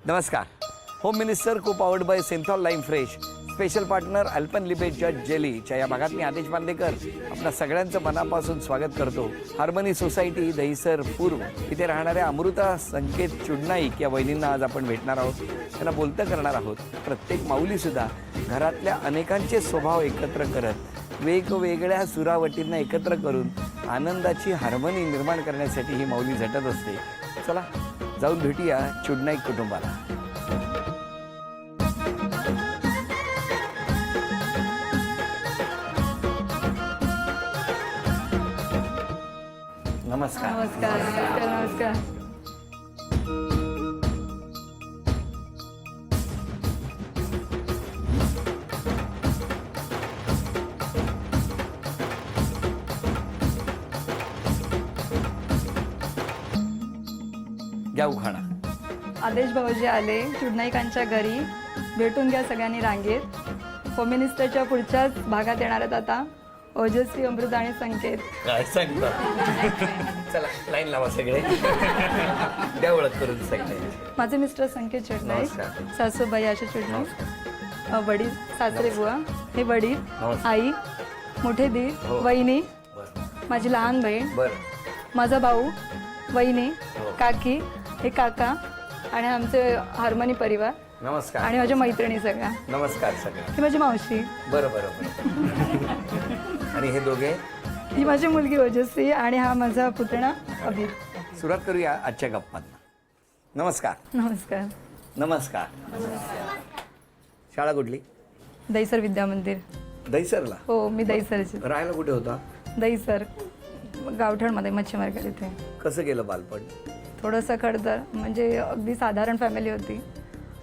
नमस्कार. Home minister co powered by Cinthol lime fresh, special partner अल्पनलिबे जज जेलीच्या या भागात मी आदेश बांदेकर आपल्या सगळ्यांचं मनापासून स्वागत करतो. हार्मनी सोसायटी दहिसर पूर्व इथे राहणाऱ्या अमृता संकेत चुडनाईक या वहिनींना आज आपण भेटणार आहोत. त्यांना बोलतं करणार आहोत. प्रत्येक माऊलीसुद्धा घरातल्या अनेकांचे स्वभाव एकत्र करत वेगवेगळ्या सुरावटींना एकत्र करून आनंदाची हार्मनी निर्माण करण्यासाठी ही माऊली झटत असते. चला जाऊन भेटूया चुडनाईक कुटुंबाला. नमस्कार. नमस्कार. नमस्कार. घ्या उखाणा. आदेश भाऊजी आले चुडनाईकांच्या घरी, भेटून घ्या सगळ्यांनी रांगेत. होम मिनिस्टरच्या पुढच्याच भागात येणार आहेत आता ओजस्वी, अमृता आणि संकेत. काय सांगता. चला लाईन लावा सगळे. द्या ओळख करून सगळे. माझे मिस्टर संकेत चुडनाईक, नमस्कार. सासूबाई आशा चुडनाईक, वडील सासरे बुवा, हे वडील, नमस्कार. आई, मोठे दीर, हो. वहिनी, बरं माझी लहान बहीण, बरं. माझा भाऊ, वहिनी, हो. काकी, हे काका आणि आमचे हार्मनी परिवार नमस्कार. आणि माझ्या मैत्रिणी सगळ्या. नमस्कार सगळ्या. ही माझी मावशी, बरं बरं बरं. आणि हे दोघे. ही माझी मुलगी ओजस्वी आणि हा माझा पुतणा अभिर. सुरुवात करूया आजच्या गप्पांना. नमस्कार. नमस्कार. नमस्कार. शाळा कुठली? दहिसर विद्या मंदिर. दहिसरला. हो, मी दहिसरची. राहायला कुठे होता? दहिसर गावठणमध्ये मच्छीमार्केट इथे. कसं गेलं बालपण? थोडंसं खडतर, म्हणजे अगदी साधारण फॅमिली होती.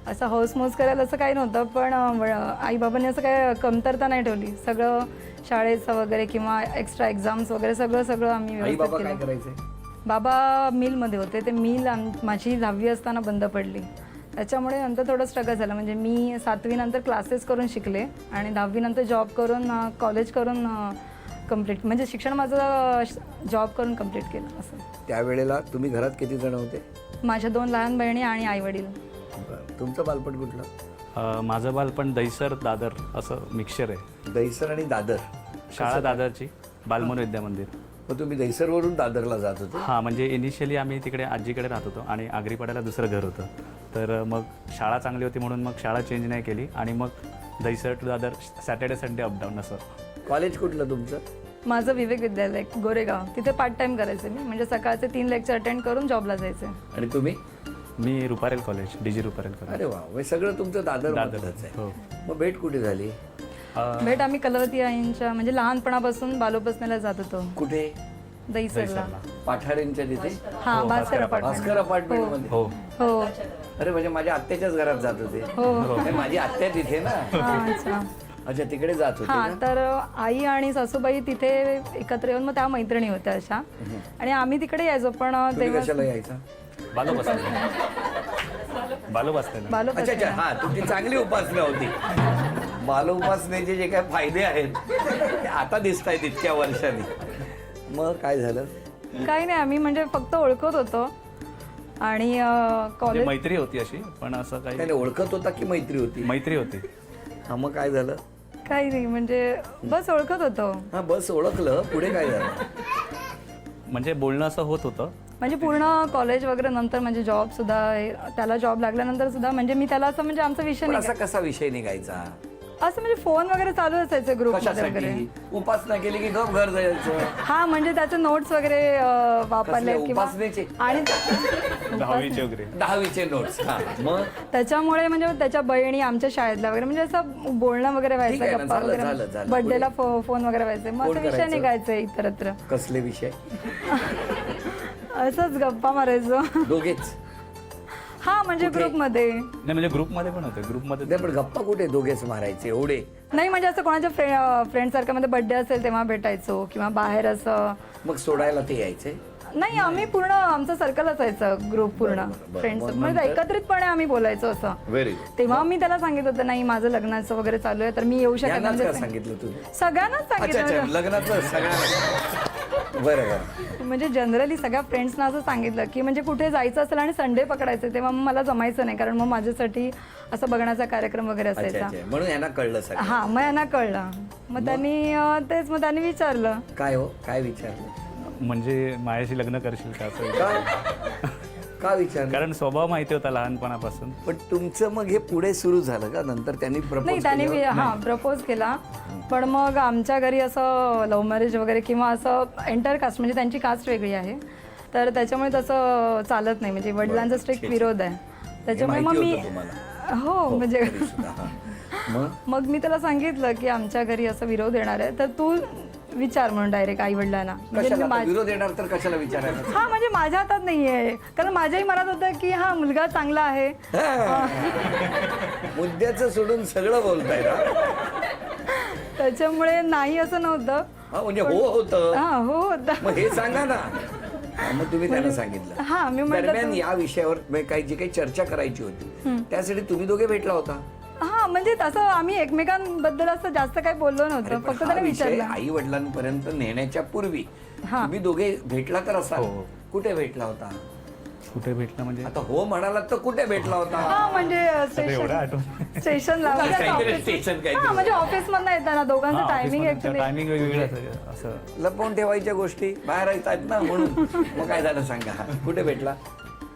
असं हौसमौस करायला असं काही नव्हतं, पण आईबाबांनी असं काय कमतरता नाही ठेवली. सगळं शाळेचं वगैरे किंवा एक्स्ट्रा एक्झाम्स वगैरे सगळं आम्ही आई बाबा व्यवस्थित काय केलं. करायचे? बाबा मिलमध्ये होते. ते मिल माझी 10वी असताना बंद पडली. त्याच्यामुळे नंतर थोडं स्ट्रगल झालं. म्हणजे मी 7वी नंतर क्लासेस करून शिकले आणि 10वी नंतर जॉब करून कॉलेज करून कंप्लीट, म्हणजे शिक्षण माझं जॉब करून कंप्लीट केलं. असं. त्यावेळेला तुम्ही घरात किती जण होते? माझ्या 2 लहान बहिणी आणि आई वडील. तुमचं बालपण कुठलं? माझं बालपण दहिसर दादर असं मिक्सचर आहे. दहिसर आणि दादर. शाळा दादरची, बालमन विद्या मंदिर. मग तुम्ही दहिसरवरून दादरला जात होते? हां, म्हणजे इनिशियली आम्ही तिकडे आजीकडे राहत होतो आणि आगरीपाड्याला दुसरं घर होतं. तर मग शाळा चांगली होती म्हणून मग शाळा चेंज नाही केली आणि मग Dahisar to Dadar Saturday Sunday up down असं. कॉलेज कुठलं तुमचं? माझं विवेक विद्यालय गोरेगाव. तिथे पार्ट टाइम करायचे मी, म्हणजे सकाळचे 3 लेक्चर अटेंड करून जॉबला जायचे. आणि तुम्ही? मी Ruparel college, DG Ruparel college. अरे वा, म्हणजे सगळं तुमचं दादर दादर आहे. हो. मग भेट कुठे झाली? भेट आम्ही कलावती आईंच्या, म्हणजे लहानपणापासून बालोपसनेला जात होतो. कुठे? दहिसरला. पाठारेंच्या तिथे? हा, भास्कर भास्कर अपार्टमेंट मध्ये. हो. हो. अरे म्हणजे माझ्या आत्याच्याच घरात जात होते. हो. नाही, माझी आत्या तिथे ना. अच्छा. अच्छा, तिकडे जात होते हा, ना? तर आई आणि सासूबाई तिथे एकत्र येऊन मग त्या मैत्रिणी होत्या अशा, आणि आम्ही तिकडे यायचो. पण तुम्ही तेव्हा कशाला यायचा? बालो बसलेला. अच्छा अच्छा, हा, तुमची चांगली उपासना होती. बाल उपासनेचे जे काय फायदे आहेत ते आता दिसत आहेत इतक्या वर्षांनी. मग काय झालं? काही नाही, आम्ही म्हणजे फक्त ओळखत होतो आणि कॉलेज. मैत्री होती अशी, पण असं काही त्याने ओळखत होता की मैत्री होती? मैत्री होती. हा, मग काय झालं? काही नाही, म्हणजे बस ओळखत होतो. हा, बस ओळखलं. पुढे काय झालं? म्हणजे बोलणं असं होत होतं. म्हणजे पूर्ण कॉलेज वगैरे नंतर, म्हणजे जॉब सुद्धा, त्याला जॉब लागल्यानंतर सुद्धा, म्हणजे मी त्याला असं, म्हणजे आमचा विषय पण नाही असा कसा विषय निघायचा? असं, म्हणजे फोन वगैरे चालू असायचे ग्रुपमध्ये वगैरे. कशासाठी? उपासना केली की गप घर जायचं? हा, म्हणजे त्याचे नोट्स वगैरे वापरले कसले उपासनेचे? आणि 10वीचे वगैरे. 10वीचे नोट्स. हा, मग त्याच्यामुळे म्हणजे त्याच्या बहिणी आमच्या शाळेतल्या वगैरे, म्हणजे असं बोलणं वगैरे ठीक आहे व्हायचं, ना, गप्पा झालं, वगैरे, झालं. बर्थडेला फोन वगैरे व्हायचे. मग कोण असे विषय करायचं? निघायचे इतरत्र. कसले विषय? असंच गप्पा मारायचो. दोघेच? हा, म्हणजे कुठे? ग्रुपमध्ये नाही, म्हणजे ग्रुपमध्ये पण होते. ग्रुपमध्ये नाही, पण गप्पा कुठे दोघेच मारायचे एवढे? नाही, म्हणजे असं कोणाच्या फ्रेंड सारख्यामध्ये बर्थडे असेल तेव्हा भेटायचो, किंवा बाहेर असं. मग सोडायला ते यायचे? नाही, आम्ही पूर्ण आमचं सर्कल असायचं, ग्रुप पूर्ण बरं. फ्रेंड्स, मग म्हणजे नंतर? एकत्रितपणे आम्ही बोलायचो असं. Very good. तेव्हा मी त्याला सांगितलं होतं, नाही माझं लग्नाचं वगैरे चालू आहे, तर मी येऊ शकत यांनाच नाही. का सांगितलं तुम्ही? सगळ्यांनाच अच्छा सांगितलं अच्छा, होतं. लग्नाचं सगळ्यांना. बरं बरं. म्हणजे जनरली सगळ्या फ्रेंड्सना असं सांगितलं की म्हणजे कुठे जायचं असेल आणि संडे पकडायचं, तेव्हा मग मला जमायचं नाही, कारण मग माझ्यासाठी असं बघण्याचा कार्यक्रम वगैरे अच्छा असायचा. अच्छा, म्हणून यांना कळलं सगळं. हां, मग यांना कळलं. मग त्यांनी विचारलं. काय हो, काय विचारलं? म्हणजे माझ्याशी लग्न करशील का असं विचारलं. काय का विचारलं? कारण स्वभाव माहिती होता लहानपणापासून. पण तुमचं मग हे पुढे सुरू झालं का नंतर त्यांनी नाही, प्रपोज त्यांनी प्रपोज केला. पण मग आमच्या घरी असं लव्ह मॅरेज वगैरे किंवा असं एंटर कास्ट, म्हणजे त्यांची कास्ट वेगळी आहे, तर त्याच्यामुळे तसं चालत नाही. म्हणजे वडिलांचा स्ट्रिक्ट विरोध आहे. त्याच्यामुळे मग मी हो म्हणजे मग मी त्याला सांगितलं की आमच्या घरी असं विरोध येणार आहे, तर तू विचार म्हणून डायरेक्ट आई वडिलांना. विरोध येणार तर कशाला विचारायला? हा, म्हणजे माझ्या हातात नाहीये, कारण माझ्याही मनात होतं की हा मुलगा चांगला आहे. मुद्द्याचं सोडून सगळं बोलताय ना. त्याच्यामुळे नाही असं नव्हतं. म्हणजे हो होतं. हा, हो होतं. मग हे सांगा ना. मग तुम्ही त्यांना सांगितलं. हा, मी म्हटलं दरम्यान या विषयावर जी काही चर्चा करायची होती त्यासाठी तुम्ही दोघे भेटला होता. हा, म्हणजे तसं आम्ही एकमेकांबद्दल असं जास्त काही बोललो नव्हतं, फक्त त्याने विचारलं. आई वडिलांपर्यंत नेण्याच्या पूर्वी तुम्ही दोघे भेटला तर असाल. हो. कुठे भेटला होता? कुठे भेटला म्हणजे आता हो म्हणालात तर कुठे भेटला होता? हा, म्हणजे एवढं आठवण. स्टेशनला. म्हणजे ऑफिस मधनं येताना दोघांचं टायमिंग ऍक्च्युली टायमिंग वेगवेगळं असं लपवून ठेवायच्या गोष्टी बाहेर येतात ना, म्हणून. मग काय झालं सांगा, कुठे भेटला?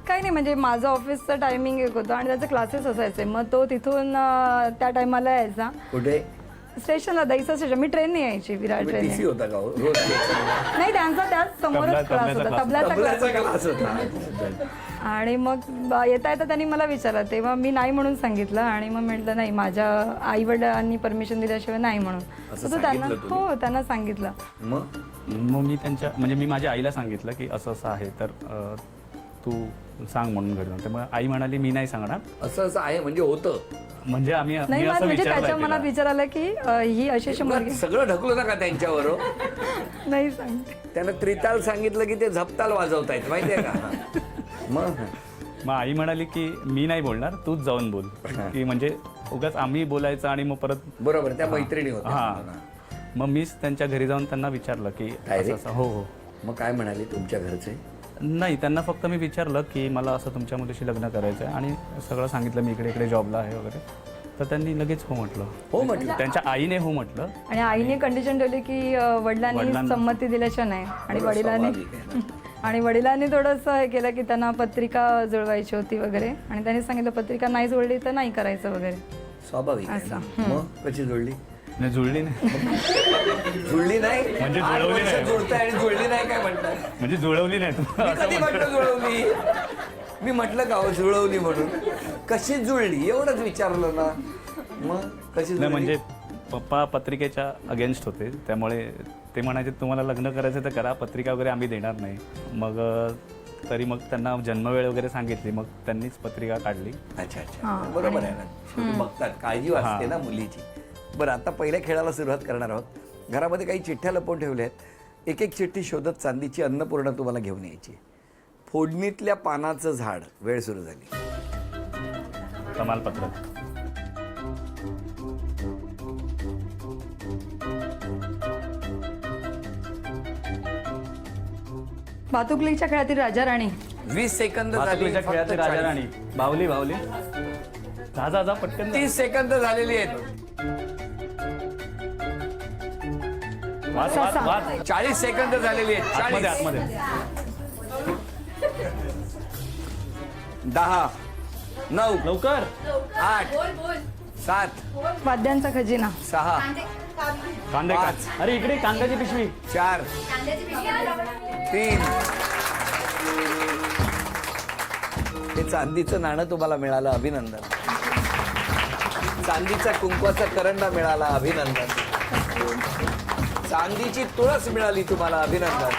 काही नाही, म्हणजे माझं ऑफिसचं टायमिंग एक होतं आणि त्याचे क्लासेस असायचे, मग तो तिथून त्या टायमाला यायचा. कुठे? स्टेशनला, दहीसर स्टेशन. मी ट्रेनने यायची, विरार ट्रेन. टीसी होता का हो? रोज नाही, त्यांचा त्याच समोरच क्लास होता, तबल्याचा क्लास होता. आणि मग येता येता त्यांनी मला विचारलं, तेव्हा मी नाही म्हणून सांगितलं. आणि मग म्हटलं नाही, माझ्या आई वडिलांनी परमिशन दिल्याशिवाय नाही म्हणून. तर त्यांना त्यांना सांगितलं. मग मी म्हणजे मी माझ्या आईला सांगितलं की असं असं आहे, तर तू सांग म्हणून घडलं. त्यामुळे आई म्हणाली मी नाही सांगणार. असं असं आहे म्हणजे होतं. म्हणजे नाही, म्हणजे त्याच्या मनात विचार आला की ही अशी मुलगी. सगळं ढकलू नका त्यांच्यावर. नाही सांगते. त्यानं त्रिताल सांगितलं की ते झपताल वाजवतायत, माहितीये का? मग आई म्हणाली की मी नाही बोलणार, तूच जाऊन बोल, की म्हणजे उगाच आम्ही बोलायचं आणि मग परत. बरोबर, त्या मैत्रिणी होत्या. हां, मग मीच त्यांच्या घरी जाऊन त्यांना विचारलं की असं. हो हो. मग काय म्हणाले तुमच्या घरचे? नाही, त्यांना फक्त मी विचारलं की मला असं तुमच्या मुलीशी लग्न करायचं आहे आणि सगळं सांगितलं, मी इकडे इकडे जॉबला आहे वगैरे. तर त्यांनी लगेच हो म्हटलं. हो म्हटलं? त्यांच्या आईने हो म्हटलं. आणि आईने कंडिशन ठेवली की वडिलांनी संमती दिल्याशिवाय नाही. आणि वडिलांनी थोडंसं हे केलं की त्यांना पत्रिका जुळवायची होती वगैरे, आणि त्यांनी सांगितलं पत्रिका नाही जुळली तर नाही करायचं वगैरे. स्वाभाविक. मग कशी जुळली? नाही, जुळली नाही. जुळली नाही म्हणजे जुळवली नाही. जुळताय आणि जुळली नाही काय म्हणताय? म्हणजे जुळवली नाही. मी कधी म्हटलं जुळवली? मी म्हटलं का हो जुळवली म्हणून? कशी जुळली एवढंच विचारलं ना. मग कशी जुळली? म्हणजे पप्पा पत्रिकेच्या अगेन्स्ट होते, त्यामुळे ते म्हणायचे तुम्हाला लग्न करायचं तर करा, पत्रिका वगैरे आम्ही देणार नाही. मग तरी मग त्यांना जन्मवेळ वगैरे सांगितली, मग त्यांनीच पत्रिका काढली. अच्छा अच्छा, बरोबर आहे ना. शेवटी बघतात, काळजी वाटते ना मुलीची. बरं, आता पहिल्या खेळाला सुरुवात करणार आहोत. घरामध्ये काही चिठ्ठ्या लपवून ठेवल्या आहेत. एक एक चिठ्ठी शोधत चांदीची अन्नपूर्णा तुम्हाला घेऊन यायची. फोडणीतल्या पानाचं झाड. वेळ सुरू झाली. कमालपत्र. भातुकलीच्या खेळातील राजा राणी. 20 सेकंद झाली. भातुकलीच्या फक्त खेळातील राजा 40. राणी. बावली बावली. जा पटकन. 30 सेकंद झालेली आहेत. वाच वाच वाच. 40 सेकंद झालेली आहेत. आतमध्ये 40. आतमध्ये. 10 9 लवकर. 8 7 वाद्यांचा खजिना. 6 कांदे पाच. काच. अरे इकडे कांद्याची पिशवी. 4 3. हे चांदीचं नाणं तुम्हाला मिळालं, अभिनंदन. चांदीचा कुंकवाचा करंडा मिळाला, अभिनंदन. चांदीची तुळस मिळाली तुम्हाला, अभिनंदन.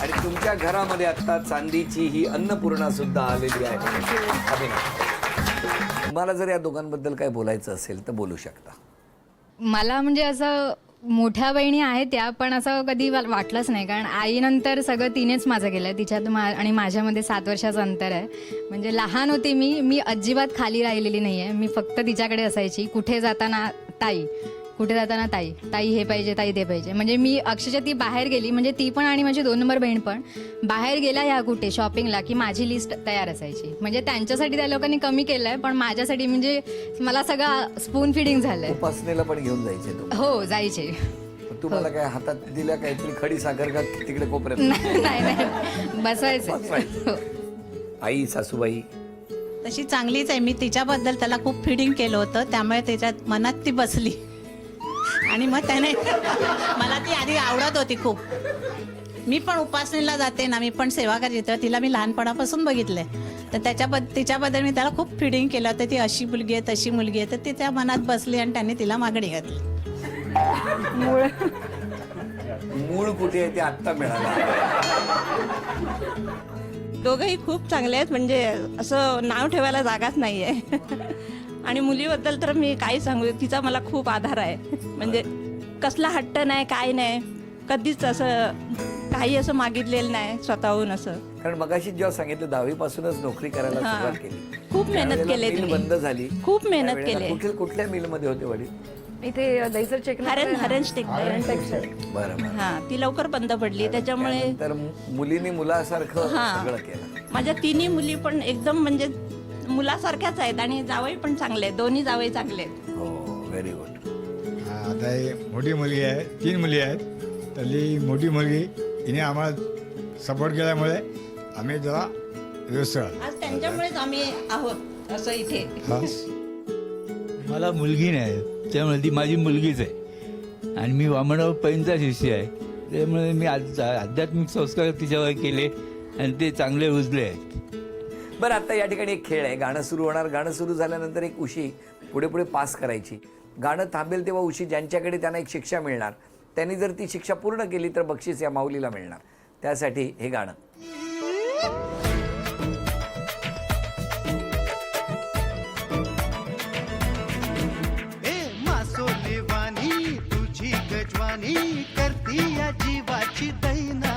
आणि तुमच्या घरामध्ये आता चांदीची ही अन्नपूर्णा सुद्धा आलेली आहे, अभिनंदन. तुम्हाला जर या दोघांबद्दल काय बोलायचं असेल तर बोलू शकता. मला म्हणजे असं मोठ्या बहिणी आहेत त्या, पण असं कधी वाटलंच नाही, कारण आईनंतर सगळं तिनेच माझं केलं. तिच्यात आणि माझ्यामध्ये 7 वर्षाचं अंतर आहे. म्हणजे लहान होती मी अजिबात खाली राहिलेली नाही आहे. मी फक्त तिच्याकडे असायची. कुठे जाताना ताई कुठे जाताना ताई ताई हे पाहिजे, ताई ते पाहिजे. म्हणजे मी अक्षरशः ती बाहेर गेली, म्हणजे ती पण आणि माझी 2 नंबर बहीण पण बाहेर गेल्या ह्या कुठे शॉपिंगला, की माझी लिस्ट तयार असायची. म्हणजे त्यांच्यासाठी त्या लोकांनी कमी केलं आहे, पण माझ्यासाठी म्हणजे मला सगळं स्पून फिडिंग झालं आहे. उपासनेला पण घेऊन जायचे तू? हो, जायचे. तुम्हाला काय हातात दिल्या काहीतरी खडी साखर का तिकडे कोपऱ्यात? नाही, बसवायचं. आई सासूबाई तशी चांगलीच आहे. मी तिच्याबद्दल त्याला खूप फिडिंग केलं होतं, त्यामुळे त्याच्यात मनात ती बसली आणि मग त्याने मला ती आधी आवडत होती खूप. मी पण उपासनेला जाते ना, मी पण सेवा करायची, तर तिला मी लहानपणापासून बघितलंय. तर तिच्याबद्दल मी त्याला खूप फिडिंग केलं होतं, ती अशी मुलगी आहे तशी मुलगी आहे. तर ती त्या मनात बसली आणि त्यांनी तिला मागणी घातली. मूळ कुठे आहे ते आत्ता मिळालं. दोघंही खूप चांगले आहेत, म्हणजे असं नाव ठेवायला जागाच नाही आहे. आणि मुलीबद्दल तर मी काय सांगू, तिचा मला खूप आधार आहे. म्हणजे कसला हट्ट नाही, काय नाही, कधीच असं काही असं मागितलेलं नाही स्वतःहून असं. कारण मगाशी जेव्हा सांगितलं 10वी पासूनच नोकरी करायला हां. सुरुवात केली, खूप मेहनत त्यावेळेला केली मिल तुम्ही. बंद झाली, खूप मेहनत त्यावेळेला केली. कुठल्या मिल मध्ये होते वडील? इथे दहीसर चेक हरण स्टिक. बरं बरं. हा, ती लवकर बंद पडली, त्याच्यामुळे तर मुलींनी मुलासारखं हां. सगळं केलं. माझ्या तिन्ही मुली पण एकदम म्हणजे मुलासारख्याच आहेत आणि जावई पण चांगले आहेत, दोन्ही जावई चांगले आहेत. हो, व्हेरी गुड. आता ही मोठी मुलगी आहे, 3 मुली आहेत. त्यातली मोठी मुलगी हिने आम्हाला सपोर्ट केल्यामुळे आम्ही जरा व्यवस्थित आहोत. आज त्यांच्यामुळेच आम्ही आहोत असं इथे. हा. मला मुलगी नाही, त्यामुळे ती माझी मुलगीच आहे. आणि मी वामनराव पैंचा शिष्य आहे, त्यामुळे मी आध्यात्मिक संस्कार तिच्यावर केले आणि ते चांगले रुजले आहेत. बरं, आता या ठिकाणी एक खेळ आहे. गाणं सुरू होणार. गाणं सुरू झाल्यानंतर एक उशी पुढे पुढे पास करायची. गाणं थांबेल तेव्हा उशी ज्यांच्याकडे त्यांना एक शिक्षा मिळणार. त्यांनी जर ती शिक्षा पूर्ण केली तर बक्षीस या माऊलीला मिळणार. त्यासाठी हे गाणं. मासोली वाणी तुझी गजवानी करती या जीवाची दैना.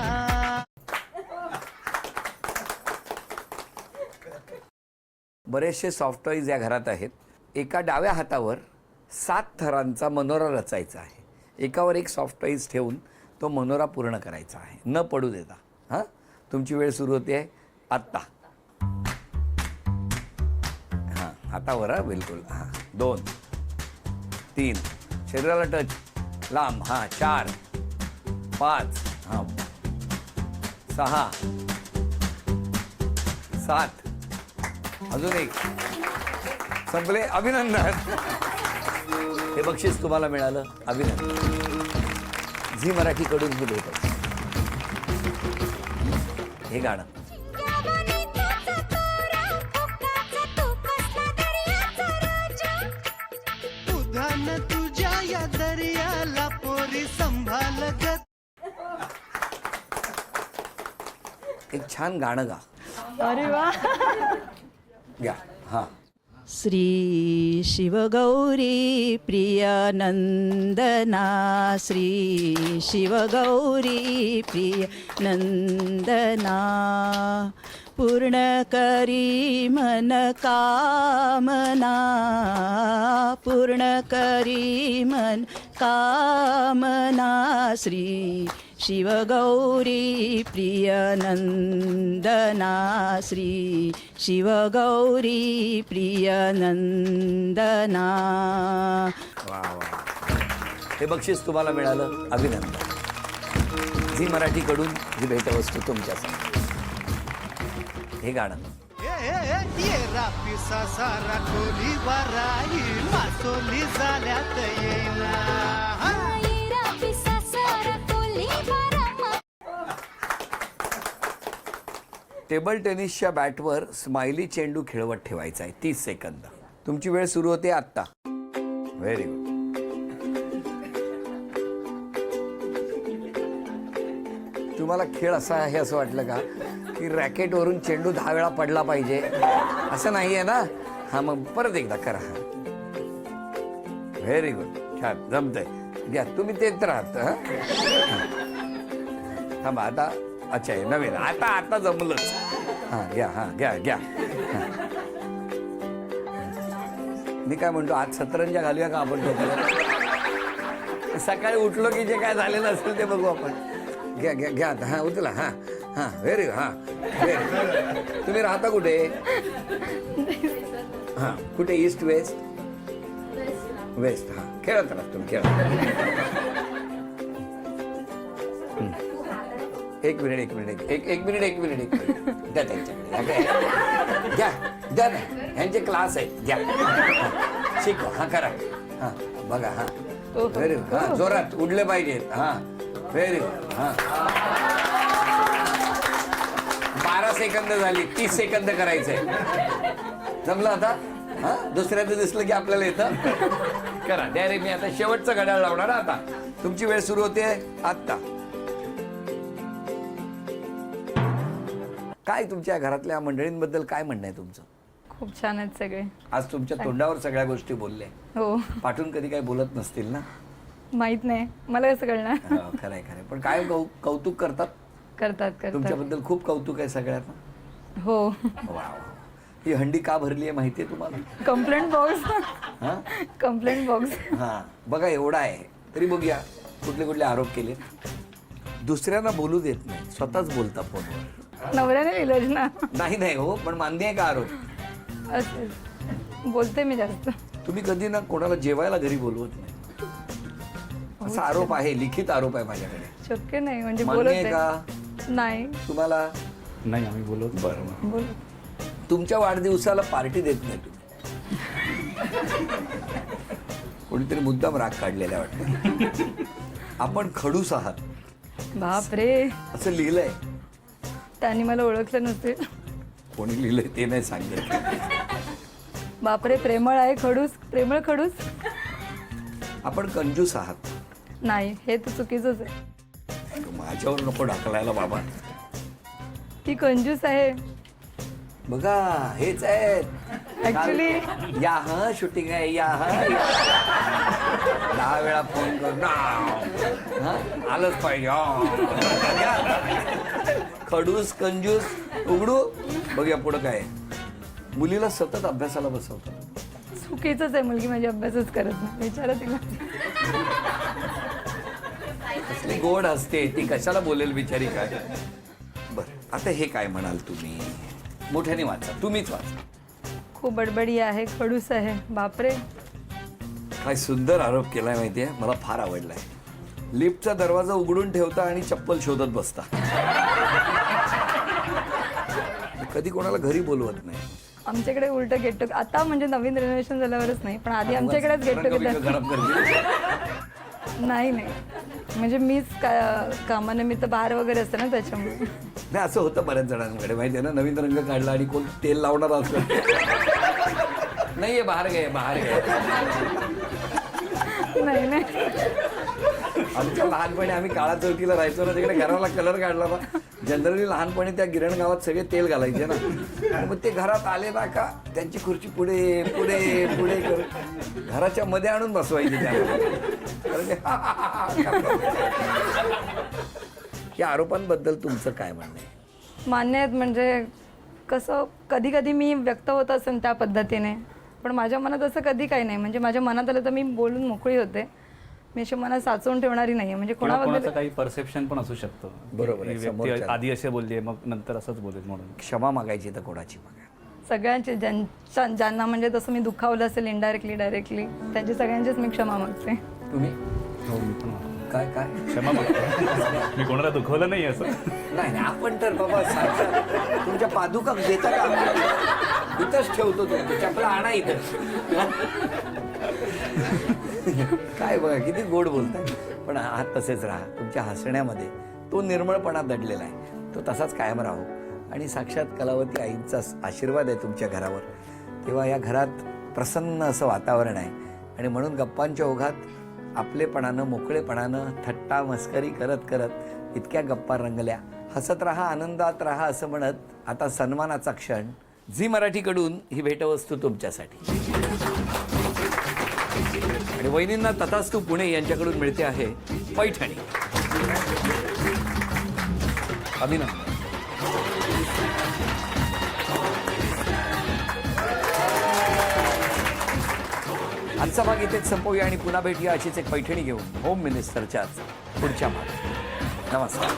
बरेचसे सॉफ्ट टॉईज या घरात आहेत. एका डाव्या हातावर 7 थरांचा मनोरा रचायचा आहे. एकावर एक सॉफ्ट टॉईज ठेवून तो मनोरा पूर्ण करायचा आहे, न पडू देता. हां, तुमची वेळ सुरू होते आहे आत्ता. हां, हातावर. हां, बिलकुल. हां, 2 3 शरीराला टच, लांब. हां, 4 5 हां 6 7 अजून एक. संपले. अभिनंदन. हे बक्षीस तुम्हाला मिळालं. अभिनंदन. झी मराठीकडून ही भेट आहे. हे गाणं. उधान तुझ्या या दर्याला पोरी संभाल ग. एक छान गाणं गा. अरे वा. घ्या. हां. श्री शिवगौरी प्रियनंदना, श्री शिवगौरी प्रियनंदना, पूर्ण करी मन कामना, पूर्ण करी मन कामना, श्री शिवगौरी प्रियनंदना, श्री शिवगौरी प्रियनंदना. वा वा. हे बक्षीस तुम्हाला मिळालं. अभिनंदन. झी मराठीकडून ही भेटवस्तू तुमच्यासाठी. हे गाणं. ये रापिसा सारा कोली वाराई मासोली झाल्यात येईना. टेबल टेनिसच्या बॅटवर स्माइली चेंडू खेळवत ठेवायचा आहे. 30 सेकंद. तुमची वेळ सुरू होते आत्ता. Very good. तुम्हाला खेळ असा आहे असं वाटलं का की रॅकेटवरून चेंडू 10 वेळा पडला पाहिजे असं नाही आहे ना? हां, मग परत एकदा करा. Very good. छान जमतंय. घ्या. तुम्ही तेच राहत. थांबा आता. अच्छा, हे नवीन. आता जमलंच. हां, घ्या. हां, घ्या. मी काय म्हणतो, आज सतरंजा घालूया का आपण? सकाळी उठलो की जे काय झालेलं असेल ते बघू आपण. घ्या घ्या घ्या आता. हां उचला. हां हां व्हेरी हां व्हेरी. तुम्ही राहता कुठे? हां कुठे? East west? वेस्ट. हां खेळत राहा तुम्ही खेळत. एक मिनिट एक मिनिट एक मिनिट एक मिनिट एक मिनिट द्या त्यांच्याकडे. घ्या द्या ना, ह्यांचे क्लास आहेत घ्या. शिकवा. हां करा. हां बघा. हां व्हेरी गुड. हां जोरात उडले पाहिजेत. हां व्हेरी गुड. हां 12 सेकंद झाली. 30 सेकंद करायचंय. जमलं आता? हां दुसऱ्याचं दिसलं की आपल्याला येतं. करा द्या रे. मी आता शेवटचं घड्याळ लावणार. आता तुमची वेळ सुरू होते आत्ता. काय तुमच्या घरातल्या मंडळींबद्दल काय म्हणणं आहे तुमचं? खूप छान आहेत सगळे. आज तुमच्या तोंडावर सगळ्या गोष्टी बोलल्या. हो पाठून कधी काय बोलत नसतील ना? माहित नाही मला कसं कळणार. हो, खरंय खरंय. पण काय कौतुक करतात करतात करतात. तुमच्याबद्दल. खूप कौतुक आहे सगळ्यांना. हो वा ही हंडी का भरली आहे माहितीये तुम्हाला? Complaint box. हा कंप्लेंट बॉक्स. हा बघा एवढा आहे तरी बघूया कुठले कुठले आरोप केले. दुसऱ्यांना बोलू देत नाही, स्वतःच बोलता फोनवर. नवऱ्याने लिहिलं ना. नाही नाही हो, पण मान्य आहे का आरोप? असं बोलते मी जास्त. तुम्ही कधी ना कोणाला जेवायला घरी बोलवत नाही असा आरोप आहे, लिखित आरोप आहे माझ्याकडे. शक्य नाही म्हणजे मान्य बोलत आहे आहे. का नाही तुम्हाला? नाही आम्ही बोलवतो. बरं. बोल. तुमच्या वाढदिवसाला पार्टी देत नाही तुम्ही. कोणीतरी मुद्दाम राग काढलेला वाटतं. आपण खडूस आहात बापरे असं लिहिलंय. त्यांनी मला ओळखलं नसते. कोणी लिहिलंय ते नाही सांगितलं. बापरे प्रेमळ आहे खडूस. प्रेमळ खडूस. आपण कंजूस आहात. नाही हे तर चुकीचंच आहे. माझ्यावर नको ढकलायला बाबा. ती कंजूस आहे बघा हेच आहेत. ऍक्च्युली. या हा शूटिंग आहे या हा 10 वेळा फोन करून आलंच पाहिजे. खडूस कंजूस उघडू. बघूया पुढं काय आहे. मुलीला सतत अभ्यासाला बसवतात. चुकीचंच आहे. मुलगी माझी अभ्यासच करत नाही. विचारा तिला. कसली गोड असते ती, कशाला बोलेल बिचारी काय. बरं आता हे काय म्हणाल तुम्ही? मोठ्याने वाचा, तुम्हीच वाचा. खूप बडबडी आहे, खडूस आहे. बापरे काय सुंदर आरोप केलाय माहितीये, मला फार आवडलाय. लिफ्टचा दरवाजा उघडून ठेवता आणि चप्पल शोधत बसता. कधी कोणाला घरी बोलवत नाही. आमच्याकडे उलट गेट टुगेदर आता म्हणजे नवीन रिनोव्हेशन झाल्यावरच नाही, पण आधी आमच्याकडेच गेट टुगेदर. खराब करते. नाही नाही म्हणजे मीच कामानिमित्त बाहेर वगैरे असते ना त्याच्यामुळे. नाही असं होतं बऱ्याच जणांकडे माहितीये ना. नवीन रंग काढला आणि कोण तेल लावणार असलं नाहीये बाहेर गे बाहेर गे. नाही नाही आमच्या लहानपणी आम्ही काळा चौकीला राहायचो ना, तिकडे घराला कलर काढला ना. जनरली लहानपणी त्या गिरण गावात सगळे तेल घालायचे ना. मग ते घरात आले ना का त्यांची खुर्ची पुढे पुढे पुढे करून घराच्या मध्ये आणून बसवायची त्यांना. या आरोपांबद्दल तुमचं काय म्हणणं आहे? मान्य आहेत. म्हणजे कसं कधी कधी मी व्यक्त होत असेल त्या पद्धतीने, पण माझ्या मनात असं कधी काही नाही. म्हणजे माझ्या मनात आलं तर मी बोलून मोकळी होते. मी अशी मनात साचवून ठेवणारी नाही. म्हणजे कोणाचं कोणाबद्दल काही परसेप्शन पण असू शकतं. बरोबर आहे, ही व्यक्ती समोरच्याला. आधी असे बोलली आहे, मग नंतर असंच बोलेल म्हणून. क्षमा मागायची तर कोणाची मागा? सगळ्यांचे ज्यांना म्हणजे तसं मी दुखावलं असेल इनडायरेक्टली डायरेक्टली त्यांची सगळ्यांचीच मी क्षमा मागते. तुम्ही हो मी पण मागतो. काय काय क्षमा मागतो. मी कोणाला दुखवलं नाही असं. नाही नाही आपण तर बाबा साक्षात तुमच्या पादुका देता का? इथंच ठेवतो तो चपला आणा इथं. काय बघा किती गोड बोलताय. पण आहात तसेच राहा. तुमच्या हसण्यामध्ये तो निर्मळपणा दडलेला आहे, तो तसाच कायम राहो. आणि साक्षात कलावती आईंचा आशीर्वाद आहे तुमच्या घरावर. तेव्हा या घरात प्रसन्न असं वातावरण आहे. आणि म्हणून गप्पांच्या ओघात आपलेपणानं मोकळेपणानं थट्टा मस्करी करत करत इतक्या गप्पा रंगल्या. हसत राहा, आनंदात राहा असं म्हणत आता सन्मानाचा क्षण. झी मराठीकडून ही भेटवस्तू तुमच्यासाठी. आणि वहिनींना तथास्तू पुणे यांच्याकडून मिळते आहे पैठणी. अभिनंदन. आजचा भाग इथेच संपवूया आणि पुन्हा भेटूया अशीच एक पैठणी घेऊन होम मिनिस्टरच्याच पुढच्या भागात. नमस्कार.